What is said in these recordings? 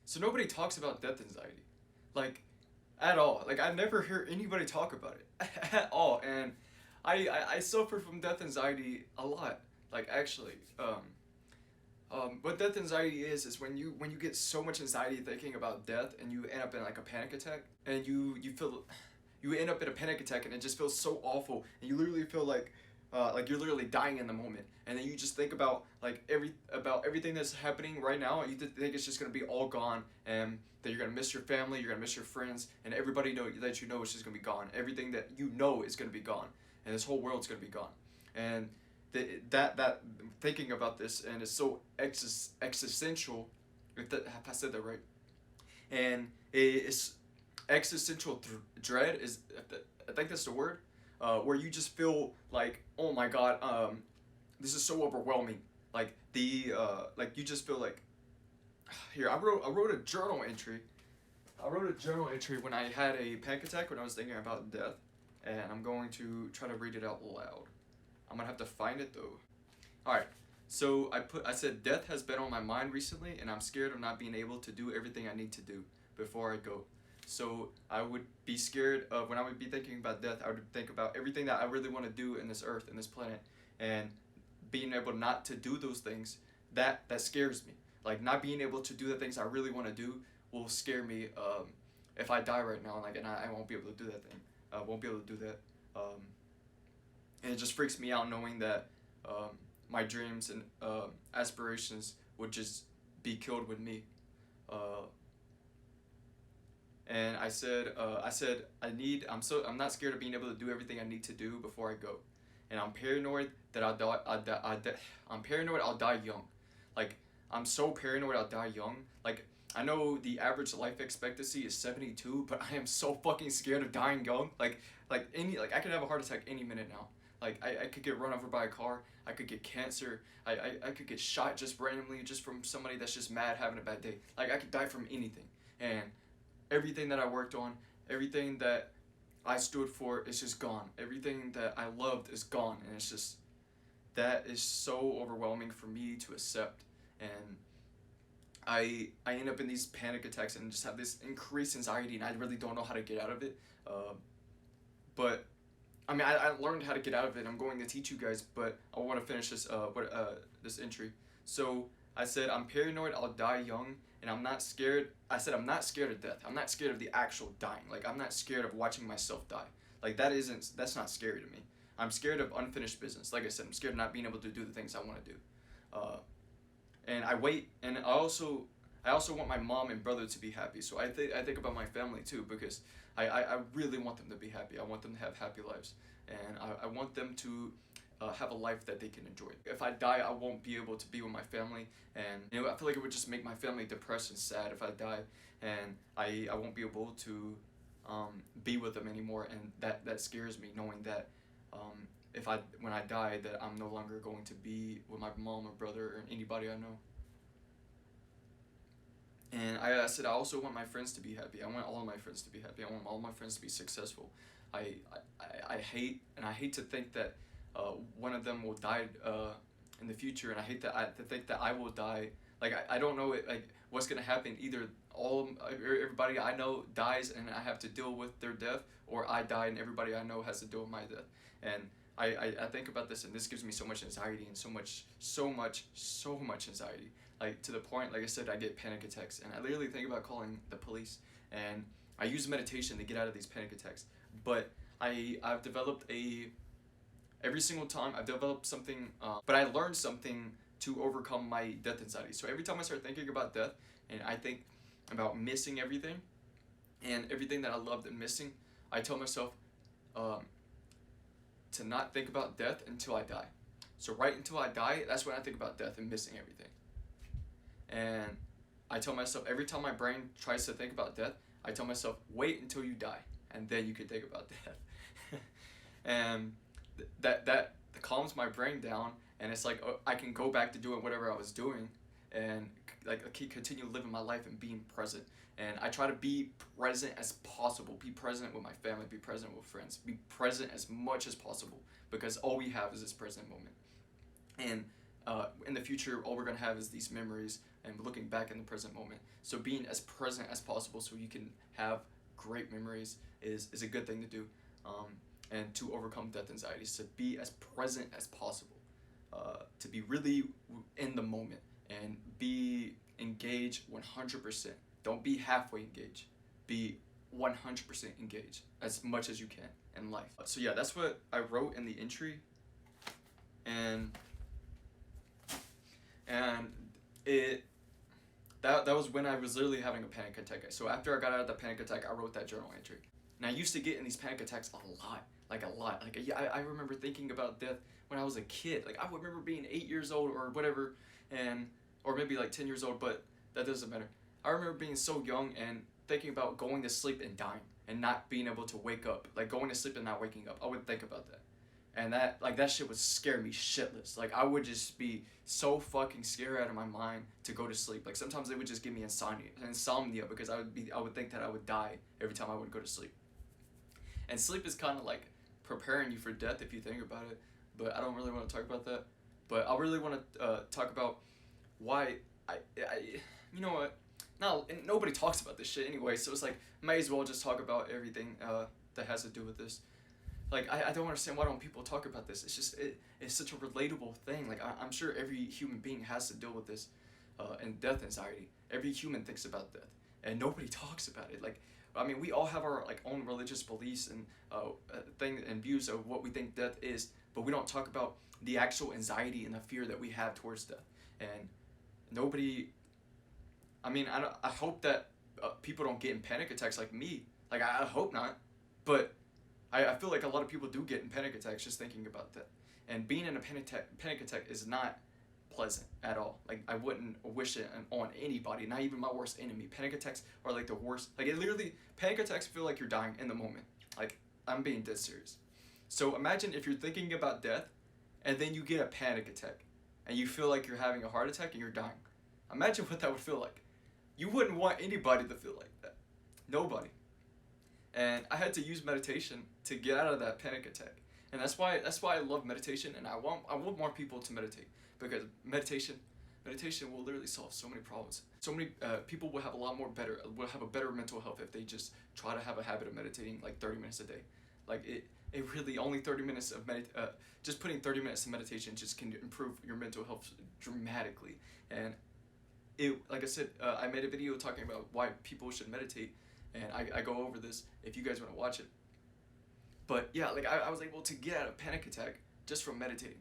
So nobody talks about death anxiety, like at all. Like I never hear anybody talk about it at all, and I suffer from death anxiety a lot. Like actually, what death anxiety is when you get so much anxiety thinking about death and you end up in like a panic attack and you feel you end up in a panic attack and it just feels so awful and you literally feel like you're literally dying in the moment and then you just think about like everything that's happening right now and you think it's just gonna be all gone and that you're gonna miss your family, you're gonna miss your friends, and everybody that you know is just gonna be gone. Everything that you know is gonna be gone, and this whole world's gonna be gone. And that thinking about this and it's so existential. If I said that right, and it's existential dread is I think that's the word, where you just feel like oh my god, this is so overwhelming. Like you just feel like here I wrote a journal entry. I wrote a journal entry when I had a panic attack when I was thinking about death, and I'm going to try to read it out loud. I'm gonna have to find it though. All right. So I said death has been on my mind recently, and I'm scared of not being able to do everything I need to do before I go. So I would be scared of when I would be thinking about death. I would think about everything that I really want to do in this earth, in this planet, and being able not to do those things. That scares me. Like not being able to do the things I really want to do will scare me. If I die right now, like and I won't be able to do that thing. I won't be able to do that. And it just freaks me out knowing that my dreams and aspirations would just be killed with me. Uh, and I said I'm not scared of being able to do everything I need to do before I go, and I'm paranoid that I'm paranoid I'll die young, like I'm so paranoid I'll die young. Like I know the average life expectancy is 72, but I am so fucking scared of dying young. Like I could have a heart attack any minute now. Like I could get run over by a car. I could get cancer. I could get shot just randomly just from somebody that's just mad having a bad day. Like I could die from anything. And everything that I worked on, everything that I stood for is just gone. Everything that I loved is gone. And it's just, that is so overwhelming for me to accept. And I end up in these panic attacks and just have this increased anxiety and I really don't know how to get out of it. But I mean, I learned how to get out of it. I'm going to teach you guys, but I want to finish this entry. So I said I'm paranoid I'll die young, and I'm not scared. I said I'm not scared of death. I'm not scared of the actual dying. Like I'm not scared of watching myself die. Like that's not scary to me. I'm scared of unfinished business. Like I said, I'm scared of not being able to do the things I want to do. Uh, and I wait, and I also want my mom and brother to be happy. So I think about my family too because I really want them to be happy. I want them to have happy lives, and I want them to have a life that they can enjoy. If I die, I won't be able to be with my family, and I feel like it would just make my family depressed and sad if I die, and I won't be able to be with them anymore, and that scares me knowing that if I when I die that I'm no longer going to be with my mom or brother or anybody I know. And I said I also want my friends to be happy. I want all of my friends to be happy. I want all my friends to be successful. I hate to think that one of them will die in the future, and I hate to think that I will die. Like I don't know like what's gonna happen. Either everybody I know dies and I have to deal with their death, or I die and everybody I know has to deal with my death. And I think about this and this gives me so much anxiety and so much anxiety, like to the point, like I said, I get panic attacks and I literally think about calling the police, and I use meditation to get out of these panic attacks. But I've developed every single time I've developed something, but I learned something to overcome my death anxiety. So every time I start thinking about death and I think about missing everything and everything that I loved and missing, I tell myself um, to not think about death until I die. So right until I die, that's when I think about death and missing everything. And I tell myself every time my brain tries to think about death, I tell myself wait until you die and then you can think about death. And that calms my brain down, and it's like I can go back to doing whatever I was doing, and like continue living my life and being present. And I try to be present as possible. Be present with my family. Be present with friends. Be present as much as possible because all we have is this present moment. And in the future, all we're gonna have is these memories and looking back in the present moment. So being as present as possible, so you can have great memories, is a good thing to do. And to overcome death anxiety is to be as present as possible, to be really in the moment and be engaged 100%. Don't be halfway engaged. Be 100% engaged as much as you can in life. So yeah, that's what I wrote in the entry, and it that was when I was literally having a panic attack. So after I got out of the panic attack, I wrote that journal entry. And I used to get in these panic attacks a lot, like a lot. Like yeah, I remember thinking about death when I was a kid. Like I would remember being 8 years old or whatever, and or maybe like 10 years old, but that doesn't matter. I remember being so young and thinking about going to sleep and dying and not being able to wake up. Like going to sleep and not waking up. I would think about that. And that shit would scare me shitless. Like I would just be so fucking scared out of my mind to go to sleep. Like sometimes it would just give me insomnia because I would think that I would die every time I would go to sleep. And sleep is kind of like preparing you for death if you think about it. But I don't really want to talk about that. But I really want to talk about why you know what? Now nobody talks about this shit anyway, so it's like may as well just talk about everything that has to do with this. Like I don't understand why don't people talk about this. It's just it's such a relatable thing. Like I'm sure every human being has to deal with this, and death anxiety. Every human thinks about death, and nobody talks about it. Like I mean, we all have our like own religious beliefs and thing and views of what we think death is, but we don't talk about the actual anxiety and the fear that we have towards death. And nobody. I mean, I hope that people don't get in panic attacks like me. Like I hope not, but I feel like a lot of people do get in panic attacks just thinking about that. And being in a panic attack is not pleasant at all. Like I wouldn't wish it on anybody, not even my worst enemy. Panic attacks are like the worst. Like it literally, panic attacks feel like you're dying in the moment. Like I'm being dead serious. So imagine if you're thinking about death and then you get a panic attack and you feel like you're having a heart attack and you're dying. Imagine what that would feel like. You wouldn't want anybody to feel like that. Nobody. And I had to use meditation to get out of that panic attack. And that's why I love meditation, and I want more people to meditate, because meditation will literally solve so many problems. So many people will have a better mental health if they just try to have a habit of meditating like 30 minutes a day. Like it really only 30 minutes of just putting 30 minutes of meditation just can improve your mental health dramatically. And like I said, I made a video talking about why people should meditate, and I go over this if you guys want to watch it. But yeah, like I was able to get out of panic attack just from meditating,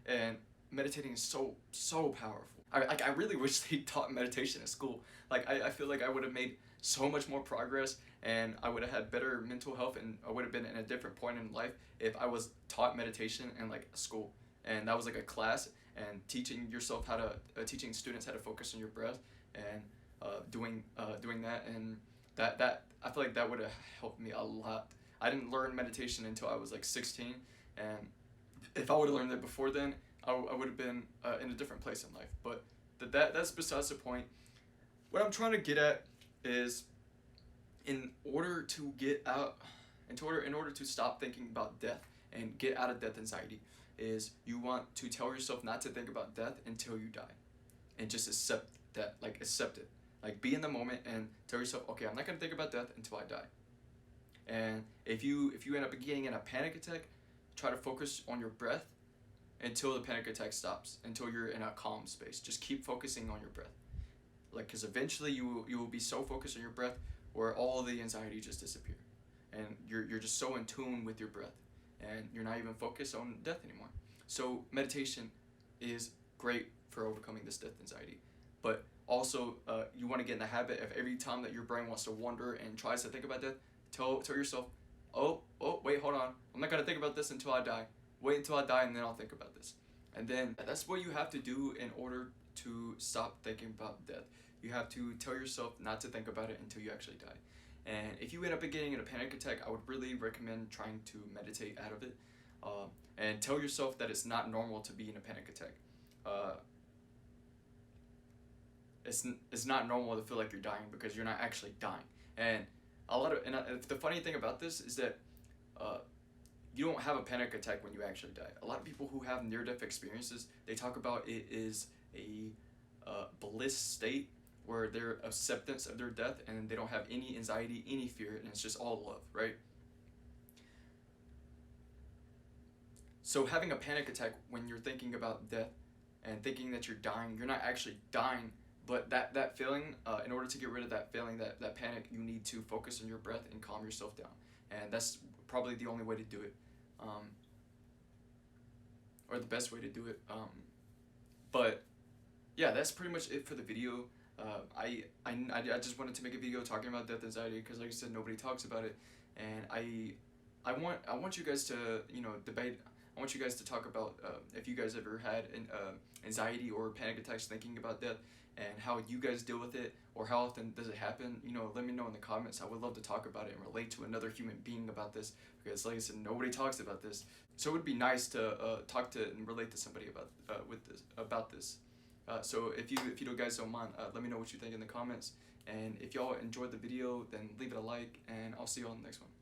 and meditating is so powerful. I really wish they taught meditation at school. Like I feel like I would have made so much more progress, and I would have had better mental health, and I would have been in a different point in life if I was taught meditation in like a school, and that was like a class, and teaching students how to focus on your breath, and doing that, and that I feel like that would have helped me a lot. I didn't learn meditation until I was like 16, and if I would have learned it before then, I would have been in a different place in life. But that's besides the point. What I'm trying to get at is, in order to stop thinking about death and get out of death anxiety, is you want to tell yourself not to think about death until you die, and just accept that. Like accept it. Like be in the moment and tell yourself, okay, I'm not gonna think about death until I die. And if you end up getting in a panic attack, try to focus on your breath until the panic attack stops, until you're in a calm space. Just keep focusing on your breath. Like, because eventually you will be so focused on your breath where all of the anxiety just disappear. And you're just so in tune with your breath, and you're not even focused on death anymore. So meditation is great for overcoming this death anxiety. But also, you want to get in the habit of every time that your brain wants to wander and tries to think about death, tell yourself, oh, wait, hold on. I'm not going to think about this until I die. Wait until I die, and then I'll think about this. And then that's what you have to do in order to stop thinking about death. You have to tell yourself not to think about it until you actually die. And if you end up getting in a panic attack, I would really recommend trying to meditate out of it. And tell yourself that it's not normal to be in a panic attack. It's not normal to feel like you're dying, because you're not actually dying. And the funny thing about this is that you don't have a panic attack when you actually die. A lot of people who have near-death experiences, they talk about it is a bliss state where their acceptance of their death and they don't have any anxiety, any fear, and it's just all love, right? So having a panic attack when you're thinking about death and thinking that you're dying, you're not actually dying, but that feeling, in order to get rid of that feeling, that panic, you need to focus on your breath and calm yourself down. And that's probably the only way to do it, um, or the best way to do it. But yeah, that's pretty much it for the video. I just wanted to make a video talking about death anxiety because, like I said, nobody talks about it, and I want you guys to debate. I want you guys to talk about if you guys ever had an anxiety or panic attacks thinking about death and how you guys deal with it, or how often does it happen. Let me know in the comments. I would love to talk about it and relate to another human being about this because, like I said, nobody talks about this. So it would be nice to talk to and relate to somebody about this. So if you guys don't mind, let me know what you think in the comments. And if y'all enjoyed the video, then leave it a like, and I'll see you on the next one.